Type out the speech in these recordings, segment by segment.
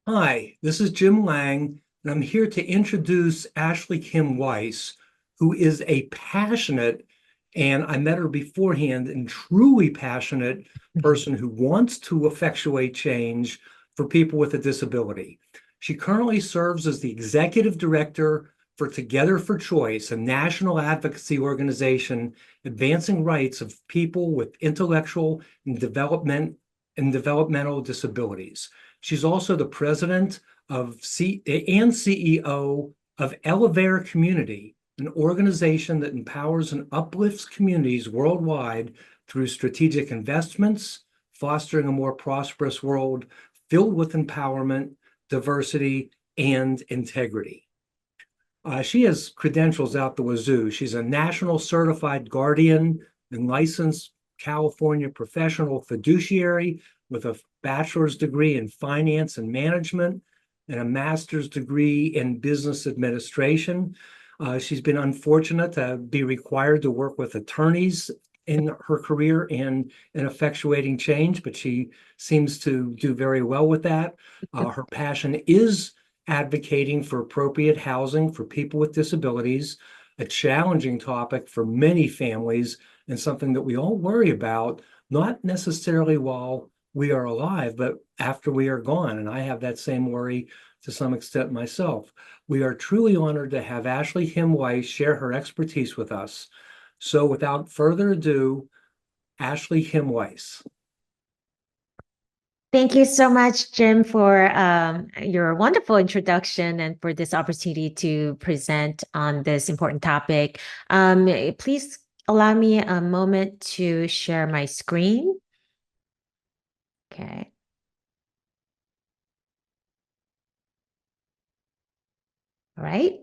Hi, this is Jim Lang, and I'm here to introduce Ashley Kim Weiss, who is a passionate, and I met her beforehand, and truly passionate person who wants to effectuate change for people with a disability. She currently serves as the executive director for Together for Choice, a national advocacy organization advancing rights of people with intellectual and developmental disabilities. She's also the president and CEO of Elevare Community, an organization that empowers and uplifts communities worldwide through strategic investments, fostering a more prosperous world filled with empowerment, diversity, and integrity. She has credentials out the wazoo. She's a national certified guardian and licensed California professional fiduciary with a bachelor's degree in finance and management and a master's degree in business administration. She's been unfortunate to be required to work with attorneys in her career and in effectuating change, but she seems to do very well with that. Her passion is advocating for appropriate housing for people with disabilities, a challenging topic for many families and something that we all worry about, not necessarily while we are alive, but after we are gone. And I have that same worry to some extent myself. We are truly honored to have Ashley Kim Weiss share her expertise with us. So without further ado, Ashley Kim Weiss. Thank you so much, Jim, for your wonderful introduction and for this opportunity to present on this important topic. Please allow me a moment to share my screen. Okay. All right.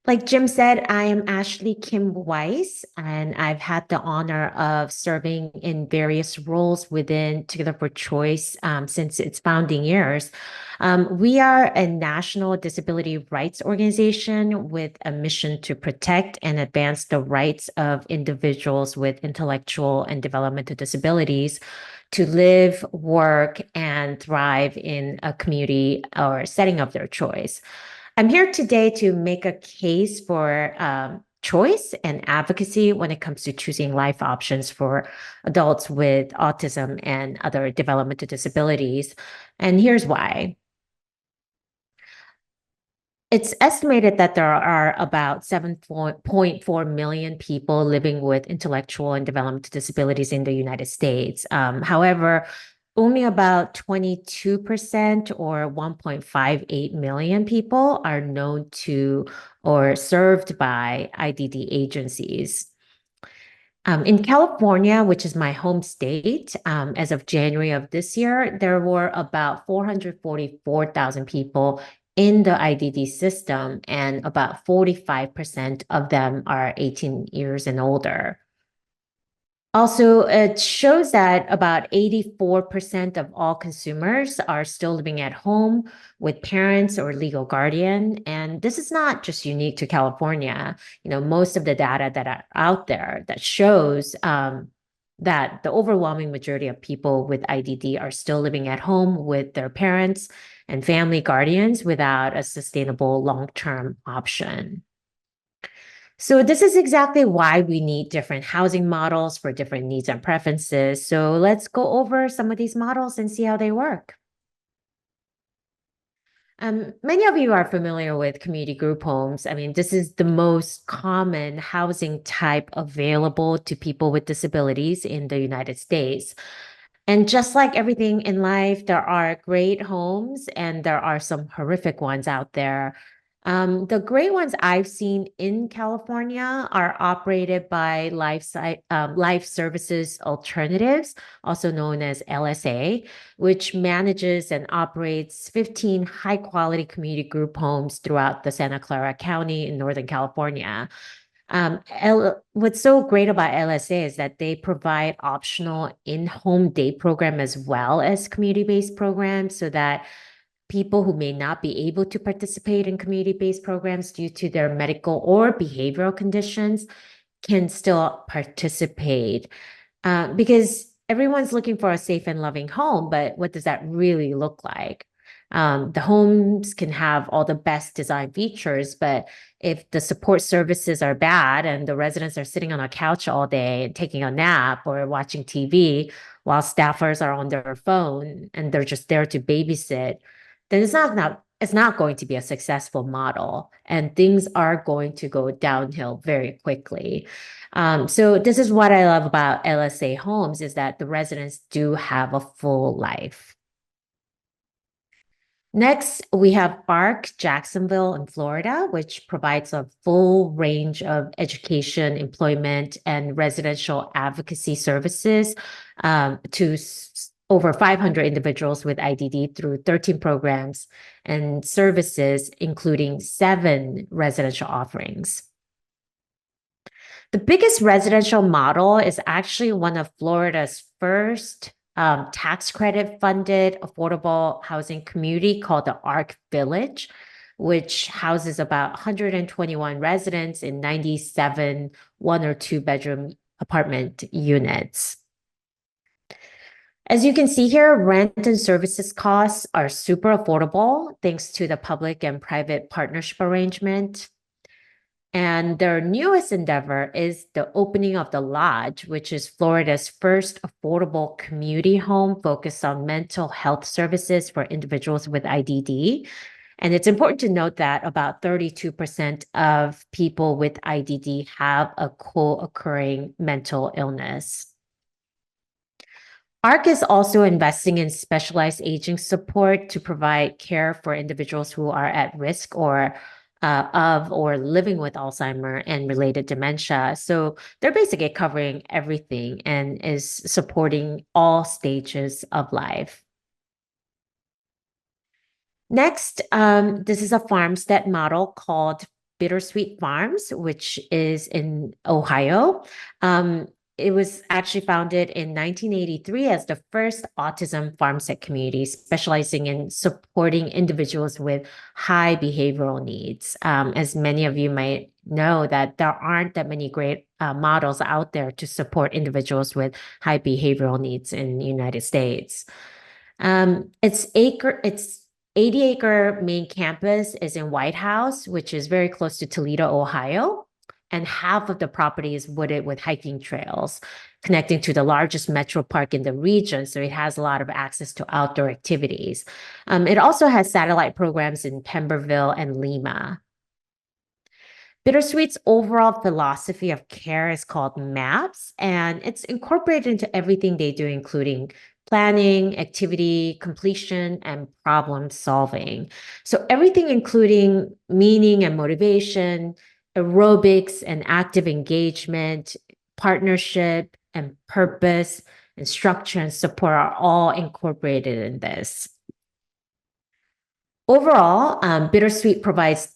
Like Jim said, I am Ashley Kim Weiss, and I've had the honor of serving in various roles within Together for Choice since its founding years. We are a national disability rights organization with a mission to protect and advance the rights of individuals with intellectual and developmental disabilities to live, work, and thrive in a community or setting of their choice. I'm here today to make a case for choice and advocacy when it comes to choosing life options for adults with autism and other developmental disabilities. And here's why. It's estimated that there are about 7.4 million people living with intellectual and developmental disabilities in the United States. However, only about 22% or 1.58 million people are known to or served by IDD agencies. In California, which is my home state, as of January of this year, there were about 444,000 people in the IDD system, and about 45% of them are 18 years and older. Also, it shows that about 84% of all consumers are still living at home with parents or legal guardian. And this is not just unique to California. Most of the data that are out there that shows that the overwhelming majority of people with IDD are still living at home with their parents and family guardians without a sustainable long-term option. So this is exactly why we need different housing models for different needs and preferences. So let's go over some of these models and see how they work. Many of you are familiar with community group homes. I mean, this is the most common housing type available to people with disabilities in the United States. And just like everything in life, there are great homes and there are some horrific ones out there. The great ones I've seen in California are operated by Life Services Alternatives, also known as LSA, which manages and operates 15 high-quality community group homes throughout the Santa Clara County in Northern California. What's so great about LSA is that they provide optional in-home day program as well as community-based programs so that people who may not be able to participate in community-based programs due to their medical or behavioral conditions can still participate. Because everyone's looking for a safe and loving home, but what does that really look like? The homes can have all the best design features, but if the support services are bad and the residents are sitting on a couch all day taking a nap or watching TV while staffers are on their phone and they're just there to babysit, then it's not going to be a successful model, and things are going to go downhill very quickly. So this is what I love about LSA homes, is that the residents do have a full life. Next, we have ARC Jacksonville in Florida, which provides a full range of education, employment, and residential advocacy services to over 500 individuals with IDD through 13 programs and services, including 7 residential offerings. The biggest residential model is actually one of Florida's first tax credit funded affordable housing community called the ARC Village, which houses about 121 residents in 97 1 or 2 bedroom apartment units. As you can see here, rent and services costs are super affordable thanks to the public and private partnership arrangement. And their newest endeavor is the opening of the Lodge, which is Florida's first affordable community home focused on mental health services for individuals with IDD. And it's important to note that about 32% of people with IDD have a co-occurring mental illness. ARC is also investing in specialized aging support to provide care for individuals who are at risk of or living with Alzheimer and related dementia. So they're basically covering everything and is supporting all stages of life. Next, this is a farmstead model called Bittersweet Farms, which is in Ohio. It was actually founded in 1983 as the first autism farmstead community, specializing in supporting individuals with high behavioral needs. As many of you might know, that there aren't that many great models out there to support individuals with high behavioral needs in the United States. Its 80-acre main campus is in White House, which is very close to Toledo, Ohio. And half of the property is wooded with hiking trails connecting to the largest metro park in the region. So it has a lot of access to outdoor activities. It also has satellite programs in Pemberville and Lima. Bittersweet's overall philosophy of care is called MAPS, and it's incorporated into everything they do, including planning, activity, completion, and problem solving. So everything including meaning and motivation, aerobics and active engagement, partnership and purpose, and structure and support are all incorporated in this. Overall, Bittersweet provides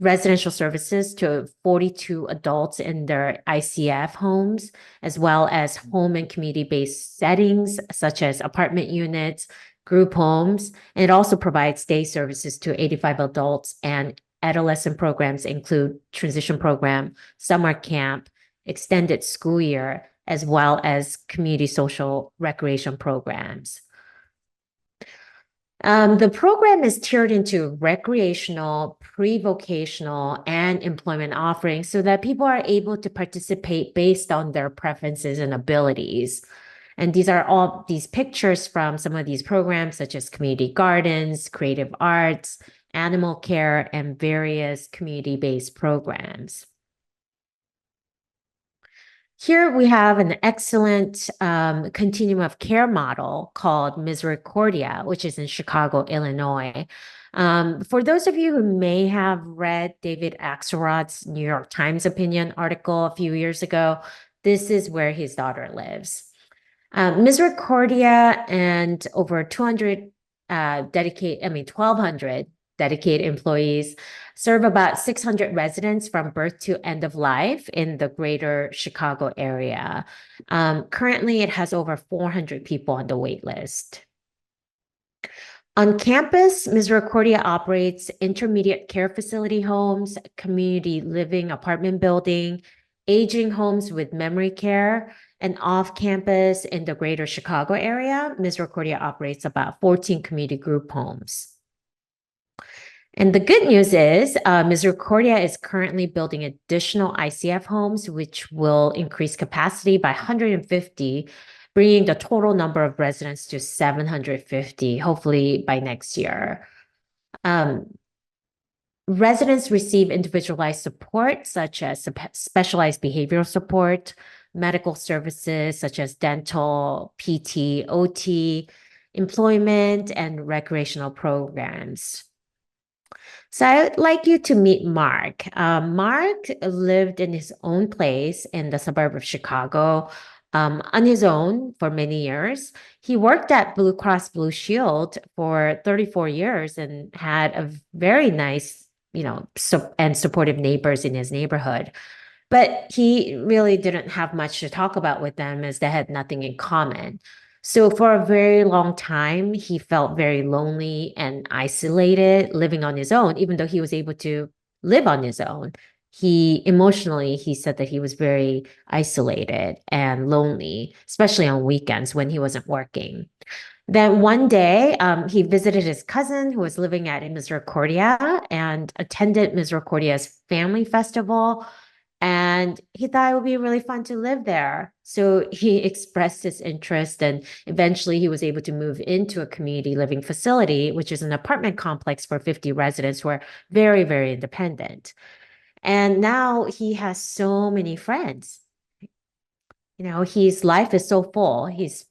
residential services to 42 adults in their ICF homes, as well as home and community-based settings, such as apartment units, group homes, and it also provides day services to 85 adults, and adolescent programs include transition program, summer camp, extended school year, as well as community social recreation programs. The program is tiered into recreational, pre-vocational, and employment offerings so that people are able to participate based on their preferences and abilities. And these are all these pictures from some of these programs, such as community gardens, creative arts, animal care, and various community-based programs. Here we have an excellent continuum of care model called Misericordia, which is in Chicago, Illinois. For those of you who may have read David Axelrod's New York Times opinion article a few years ago, this is where his daughter lives. Misericordia and over 1,200 dedicated employees serve about 600 residents from birth to end of life in the greater Chicago area. Currently, it has over 400 people on the wait list. On campus, Misericordia operates intermediate care facility homes, community living apartment building, aging homes with memory care, and off campus in the greater Chicago area, Misericordia operates about 14 community group homes. And the good news is Misericordia is currently building additional ICF homes, which will increase capacity by 150, bringing the total number of residents to 750, hopefully by next year. Residents receive individualized support, such as specialized behavioral support, medical services, such as dental, PT, OT, employment, and recreational programs. So I would like you to meet Mark. Mark lived in his own place in the suburb of Chicago on his own for many years. He worked at Blue Cross Blue Shield for 34 years and had a very nice, and supportive neighbors in his neighborhood. But he really didn't have much to talk about with them as they had nothing in common. So for a very long time, he felt very lonely and isolated living on his own, even though he was able to live on his own. He said that he was very isolated and lonely, especially on weekends when he wasn't working. Then one day, he visited his cousin who was living at Misericordia and attended Misericordia's family festival, and he thought it would be really fun to live there. So he expressed his interest, and eventually he was able to move into a community living facility, which is an apartment complex for 50 residents who are very, very independent. And now he has so many friends. His life is so full. His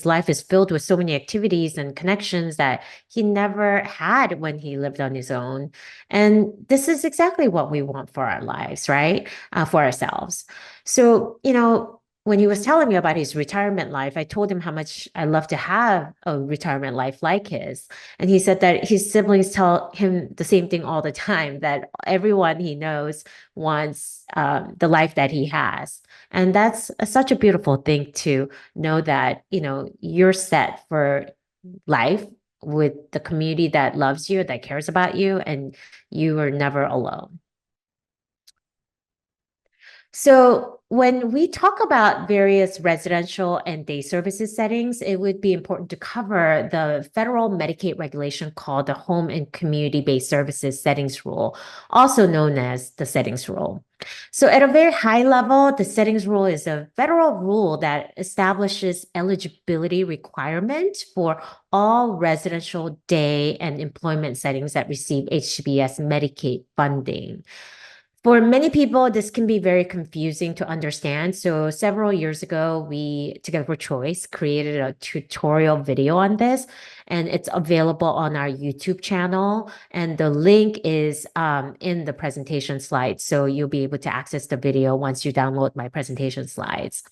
life is filled with so many activities and connections that he never had when he lived on his own. And this is exactly what we want for our lives, right? For ourselves. So, when he was telling me about his retirement life, I told him how much I love to have a retirement life like his. And he said that his siblings tell him the same thing all the time, that everyone he knows wants the life that he has. And that's such a beautiful thing to know that, you're set for life with the community that loves you, that cares about you, and you are never alone. So when we talk about various residential and day services settings, it would be important to cover the federal Medicaid regulation called the Home and Community-Based Services Settings Rule, also known as the Settings Rule. So at a very high level, the Settings Rule is a federal rule that establishes eligibility requirements for all residential day and employment settings that receive HCBS Medicaid funding. For many people, this can be very confusing to understand. So several years ago, we, Together for Choice, created a tutorial video on this, and it's available on our YouTube channel. And the link is in the presentation slides. So you'll be able to access the video once you download my presentation slides.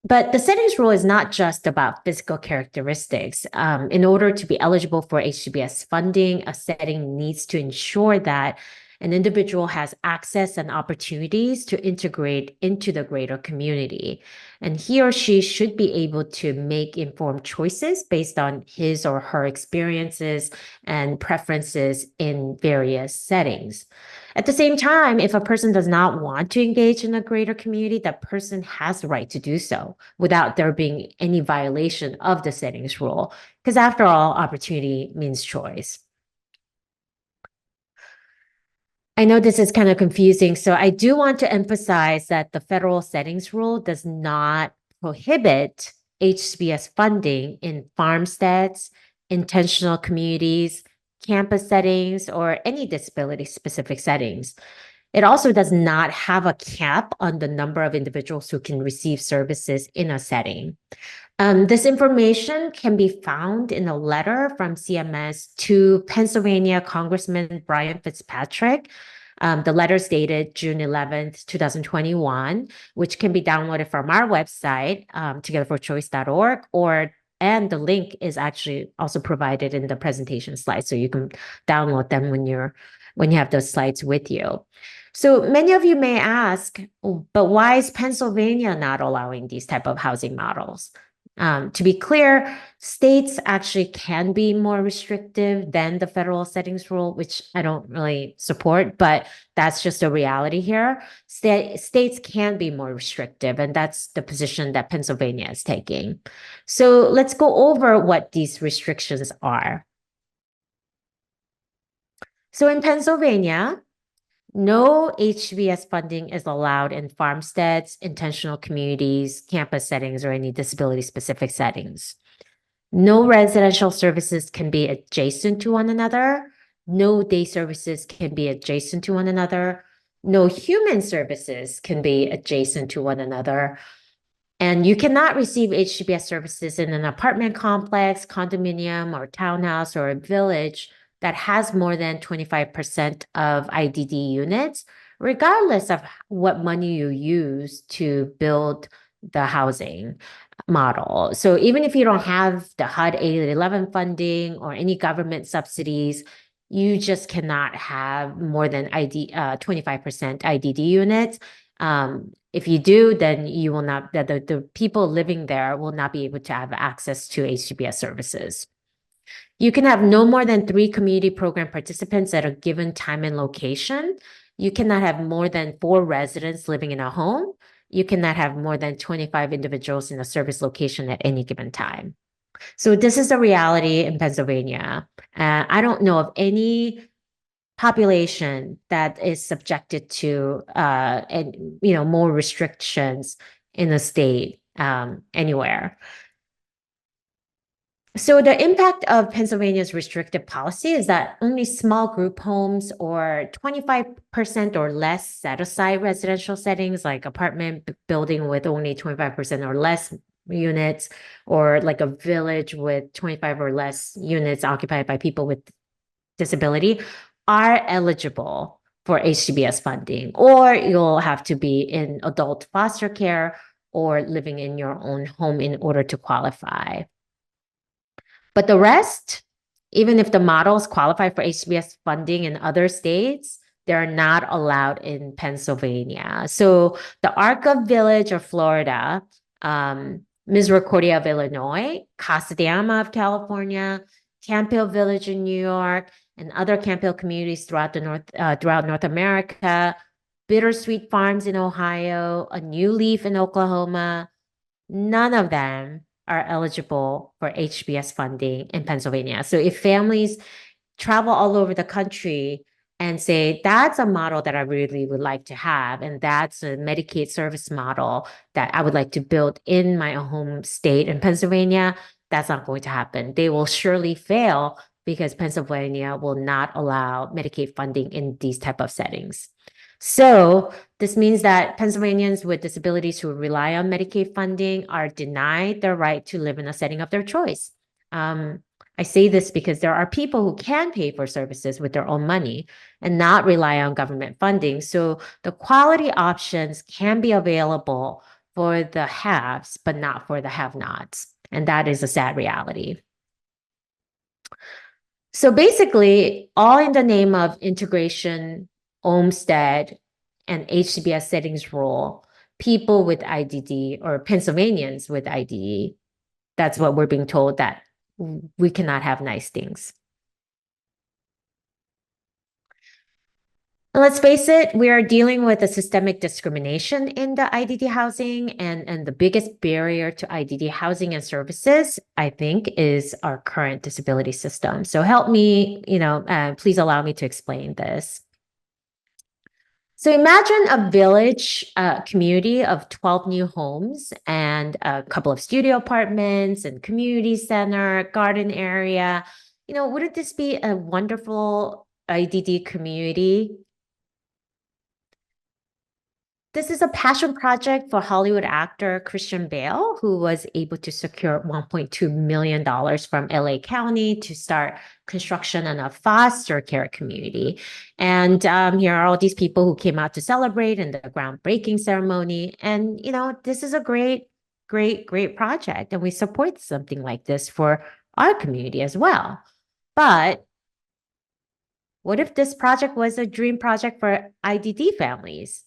But the settings rule is not just about physical characteristics. In order to be eligible for HCBS funding, a setting needs to ensure that an individual has access and opportunities to integrate into the greater community. And he or she should be able to make informed choices based on his or her experiences and preferences in various settings. At the same time, if a person does not want to engage in a greater community, that person has the right to do so without there being any violation of the settings rule. Because after all, opportunity means choice. I know this is kind of confusing, so I do want to emphasize that the federal settings rule does not prohibit HCBS funding in farmsteads, intentional communities, campus settings, or any disability-specific settings. It also does not have a cap on the number of individuals who can receive services in a setting. This information can be found in a letter from CMS to Pennsylvania Congressman Brian Fitzpatrick. The letter is dated June 11th, 2021, which can be downloaded from our website, togetherforchoice.org, and the link is actually also provided in the presentation slides, so you can download them when you have those slides with you. So many of you may ask, but why is Pennsylvania not allowing these type of housing models? To be clear, states actually can be more restrictive than the federal settings rule, which I don't really support, but that's just a reality here. States can be more restrictive, and that's the position that Pennsylvania is taking. So let's go over what these restrictions are. So in Pennsylvania, no HBS funding is allowed in farmsteads, intentional communities, campus settings, or any disability-specific settings. No residential services can be adjacent to one another. No day services can be adjacent to one another. No human services can be adjacent to one another. And you cannot receive HCBS services in an apartment complex, condominium, or townhouse, or a village that has more than 25% of IDD units, regardless of what money you use to build the housing model. So even if you don't have the HUD 811 funding or any government subsidies, you just cannot have more than 25% IDD units. If you do, then you will not, the people living there will not be able to have access to HCBS services. You can have no more than 3 community program participants at a given time and location. You cannot have more than 4 residents living in a home. You cannot have more than 25 individuals in a service location at any given time. So this is the reality in Pennsylvania. I don't know of any population that is subjected to and more restrictions in the state anywhere. So the impact of Pennsylvania's restrictive policy is that only small group homes or 25% or less set aside residential settings like apartment building with only 25% or less units, or like a village with 25 or less units occupied by people with disability are eligible for HCBS funding, or you'll have to be in adult foster care or living in your own home in order to qualify. But the rest, even if the models qualify for HCBS funding in other states, they're not allowed in Pennsylvania. So the Arca Village of Florida, Misericordia of Illinois, Casa de Ama of California, Camp Hill Village in New York, and other Camp Hill communities throughout North America, Bittersweet Farms in Ohio, a New Leaf in Oklahoma, none of them are eligible for HBS funding in Pennsylvania. So if families travel all over the country and say, that's a model that I really would like to have, and that's a Medicaid service model that I would like to build in my home state in Pennsylvania, that's not going to happen. They will surely fail because Pennsylvania will not allow Medicaid funding in these type of settings. So this means that Pennsylvanians with disabilities who rely on Medicaid funding are denied their right to live in a setting of their choice. I say this because there are people who can pay for services with their own money and not rely on government funding. So the quality options can be available for the haves, but not for the have-nots. And that is a sad reality. So basically, all in the name of integration, Olmstead, and HCBS settings rule, people with IDD or Pennsylvanians with IDD, that's what we're being told, that we cannot have nice things. And let's face it, we are dealing with a systemic discrimination in the IDD housing, and the biggest barrier to IDD housing and services, I think, is our current disability system. So help me, please allow me to explain this. So imagine a village community of 12 new homes and a couple of studio apartments and community center, garden area. Wouldn't this be a wonderful IDD community? This is a passion project for Hollywood actor Christian Bale, who was able to secure $1.2 million from LA County to start construction on a foster care community. And here are all these people who came out to celebrate in the groundbreaking ceremony. And, this is a great, great, great project. And we support something like this for our community as well. But what if this project was a dream project for IDD families?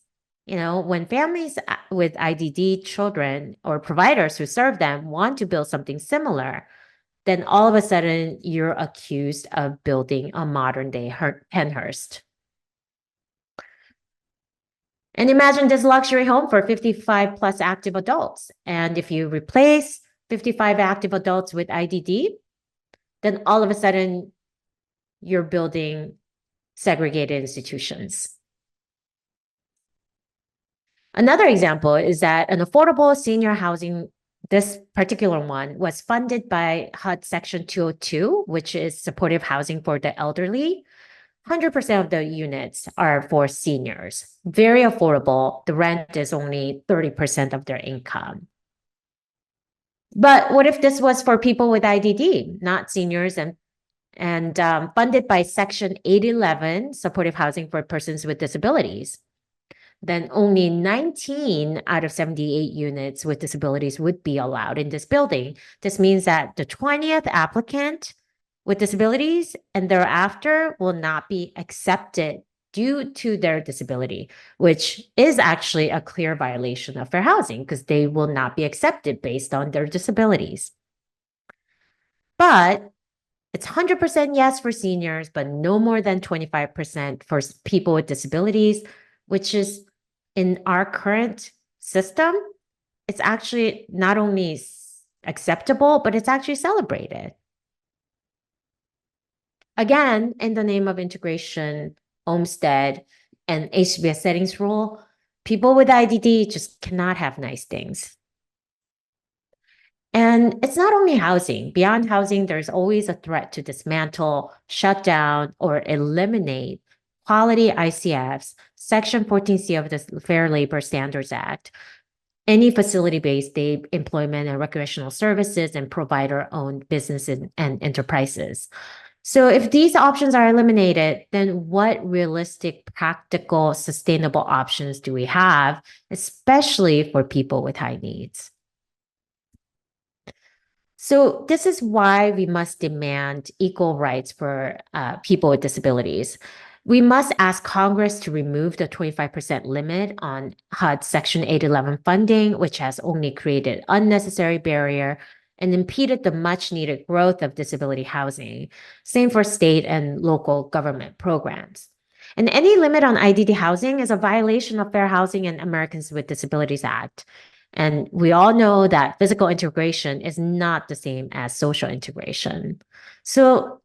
When families with IDD children or providers who serve them want to build something similar, then all of a sudden you're accused of building a modern day Penhurst. And imagine this luxury home for 55 plus active adults. And if you replace 55 active adults with IDD, then all of a sudden you're building segregated institutions. Another example is that an affordable senior housing, this particular one, was funded by HUD Section 202, which is supportive housing for the elderly. 100% of the units are for seniors. Very affordable. The rent is only 30% of their income. But what if this was for people with IDD, not seniors, and funded by Section 811, supportive housing for persons with disabilities? Then only 19 out of 78 units with disabilities would be allowed in this building. This means that the 20th applicant with disabilities and thereafter will not be accepted due to their disability, which is actually a clear violation of fair housing because they will not be accepted based on their disabilities. But it's 100% yes for seniors, but no more than 25% for people with disabilities, which is in our current system, it's actually not only acceptable, but it's actually celebrated. Again, in the name of integration, Olmstead, and HBS settings rule, people with IDD just cannot have nice things. And it's not only housing. Beyond housing, there's always a threat to dismantle, shut down, or eliminate quality ICFs, Section 14C of the Fair Labor Standards Act, any facility-based day employment and recreational services, and provider-owned businesses and enterprises. So if these options are eliminated, then what realistic, practical, sustainable options do we have, especially for people with high needs? So this is why we must demand equal rights for people with disabilities. We must ask Congress to remove the 25% limit on HUD Section 811 funding, which has only created unnecessary barrier and impeded the much needed growth of disability housing. Same for state and local government programs. And any limit on IDD housing is a violation of Fair Housing and Americans with Disabilities Act. And we all know that physical integration is not the same as social integration. So,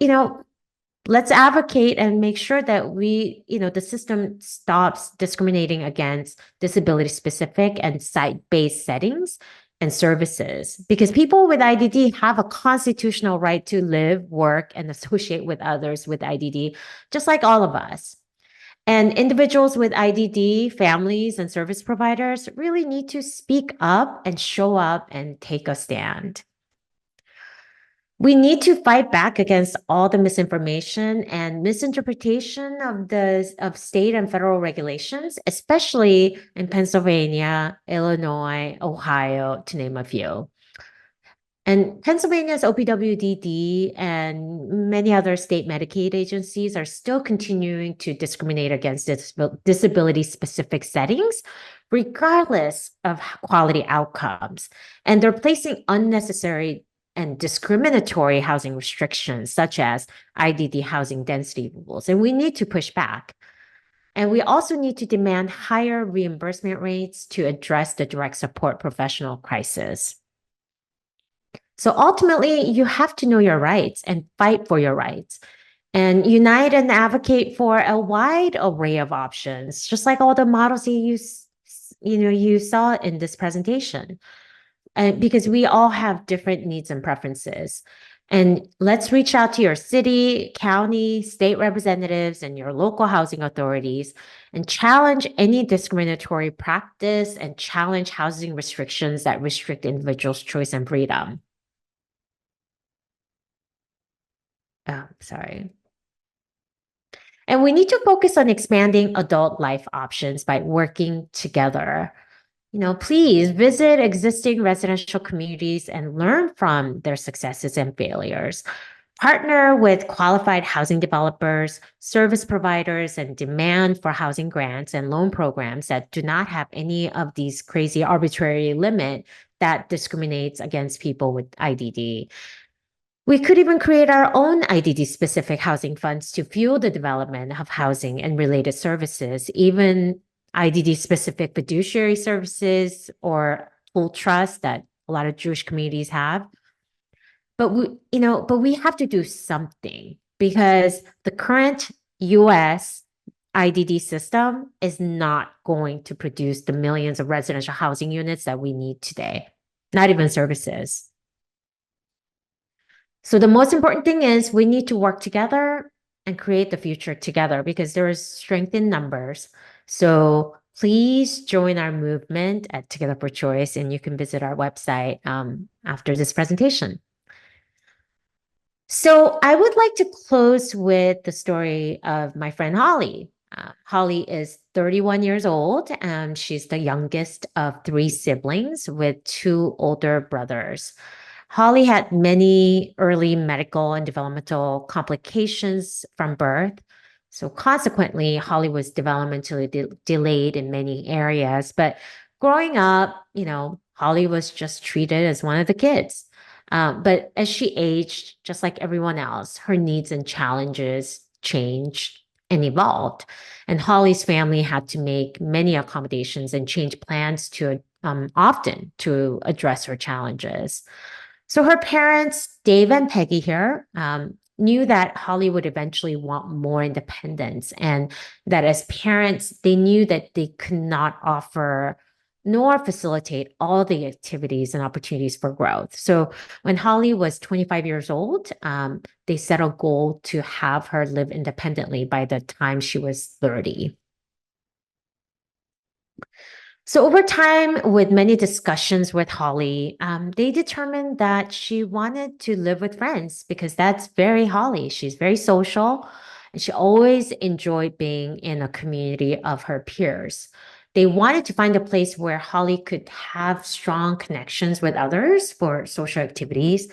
let's advocate and make sure that the system stops discriminating against disability-specific and site-based settings and services, because people with IDD have a constitutional right to live, work, and associate with others with IDD, just like all of us. And individuals with IDD, families, and service providers really need to speak up and show up and take a stand. We need to fight back against all the misinformation and misinterpretation of state and federal regulations, especially in Pennsylvania, Illinois, Ohio, to name a few. And Pennsylvania's OPWDD and many other state Medicaid agencies are still continuing to discriminate against disability-specific settings, regardless of quality outcomes. And they're placing unnecessary and discriminatory housing restrictions, such as IDD housing density rules. And we need to push back. And we also need to demand higher reimbursement rates to address the direct support professional crisis. So ultimately, you have to know your rights and fight for your rights and unite and advocate for a wide array of options, just like all the models you saw in this presentation. Because we all have different needs and preferences. And let's reach out to your city, county, state representatives, and your local housing authorities and challenge any discriminatory practice and challenge housing restrictions that restrict individuals' choice and freedom. Oh, sorry. And we need to focus on expanding adult life options by working together. Please visit existing residential communities and learn from their successes and failures. partner with qualified housing developers, service providers, and demand for housing grants and loan programs that do not have any of these crazy arbitrary limit that discriminates against people with IDD. We could even create our own IDD specific housing funds to fuel the development of housing and related services, even IDD specific fiduciary services or full trust that a lot of Jewish communities have. But we have to do something because the current US IDD system is not going to produce the millions of residential housing units that we need today, not even services. So the most important thing is we need to work together and create the future together because there is strength in numbers. So please join our movement at Together for Choice, and you can visit our website after this presentation. So I would like to close with the story of my friend Holly. Holly is 31 years old, and she's the youngest of 3 siblings with 2 older brothers. Holly had many early medical and developmental complications from birth. So consequently, Holly was developmentally delayed in many areas. But growing up, Holly was just treated as one of the kids. But as she aged, just like everyone else, her needs and challenges changed and evolved. And Holly's family had to make many accommodations and change plans to often to address her challenges. So her parents, Dave and Peggy here, knew that Holly would eventually want more independence, and that as parents, they knew that they could not offer nor facilitate all the activities and opportunities for growth. So when Holly was 25 years old, they set a goal to have her live independently by the time she was 30. So over time, with many discussions with Holly, they determined that she wanted to live with friends because that's very Holly. She's very social, and she always enjoyed being in a community of her peers. They wanted to find a place where Holly could have strong connections with others for social activities.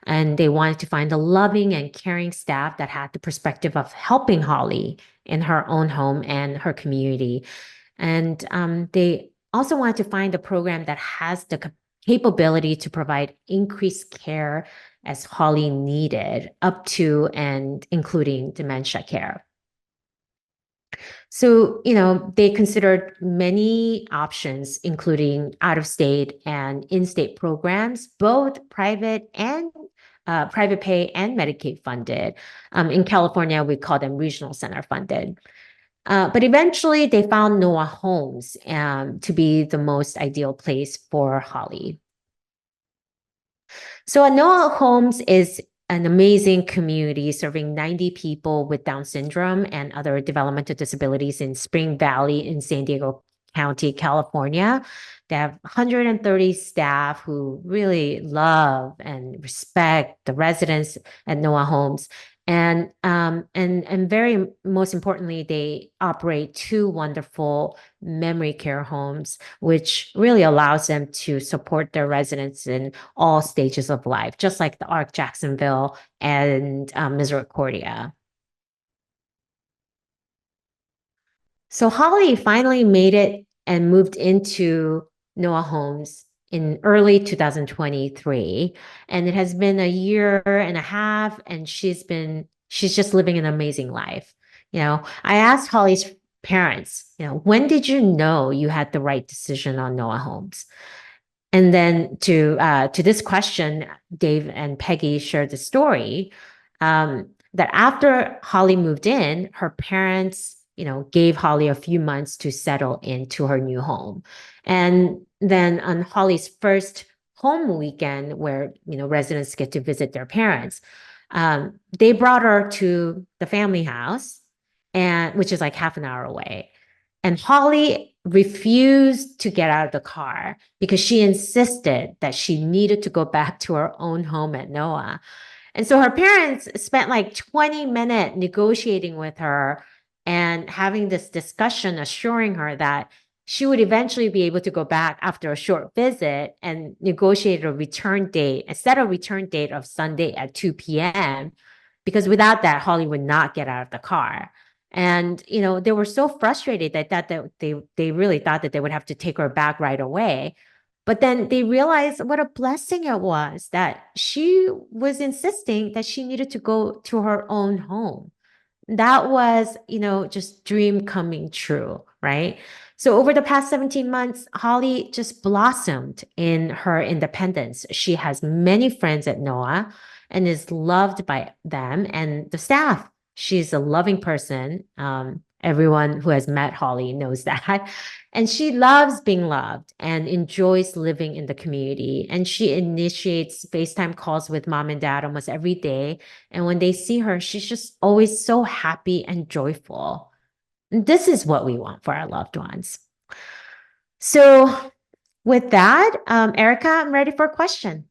And they wanted to find a loving and caring staff that had the perspective of helping Holly in her own home and her community. And they also wanted to find a program that has the capability to provide increased care as Holly needed, up to and including dementia care. So, they considered many options, including out of state and in state programs, both private and private pay and Medicaid funded. In California, we call them regional center funded. But eventually, they found Noah Homes to be the most ideal place for Holly. So Noah Homes is an amazing community serving 90 people with Down syndrome and other developmental disabilities in Spring Valley in San Diego County, California. They have 130 staff who really love and respect the residents at Noah Homes. And very most importantly, they operate 2 wonderful memory care homes, which really allows them to support their residents in all stages of life, just like the ARC Jacksonville and Misericordia. So Holly finally made it and moved into Noah Homes in early 2023. And it has been a year and a half, and she's just living an amazing life. I asked Holly's parents, when did you know you had the right decision on Noah Homes? And then to this question, Dave and Peggy shared the story that after Holly moved in, her parents, gave Holly a few months to settle into her new home. And then on Holly's first home weekend, where residents get to visit their parents, they brought her to the family house, and which is like half an hour away. And Holly refused to get out of the car because she insisted that she needed to go back to her own home at Noah. And so her parents spent like 20 minutes negotiating with her and having this discussion, assuring her that she would eventually be able to go back after a short visit and negotiate a return date, set a return date of Sunday at 2 p.m. Because without that, Holly would not get out of the car. And, they were so frustrated that they really thought that they would have to take her back right away. But then they realized what a blessing it was that she was insisting that she needed to go to her own home. That was, just dream coming true, right? So over the past 17 months, Holly just blossomed in her independence. She has many friends at NOAA and is loved by them and the staff. She's a loving person. Everyone who has met Holly knows that. And she loves being loved and enjoys living in the community. And she initiates FaceTime calls with mom and dad almost every day. And when they see her, she's just always so happy and joyful. And this is what we want for our loved ones. So with that, Erica, I'm ready for a question.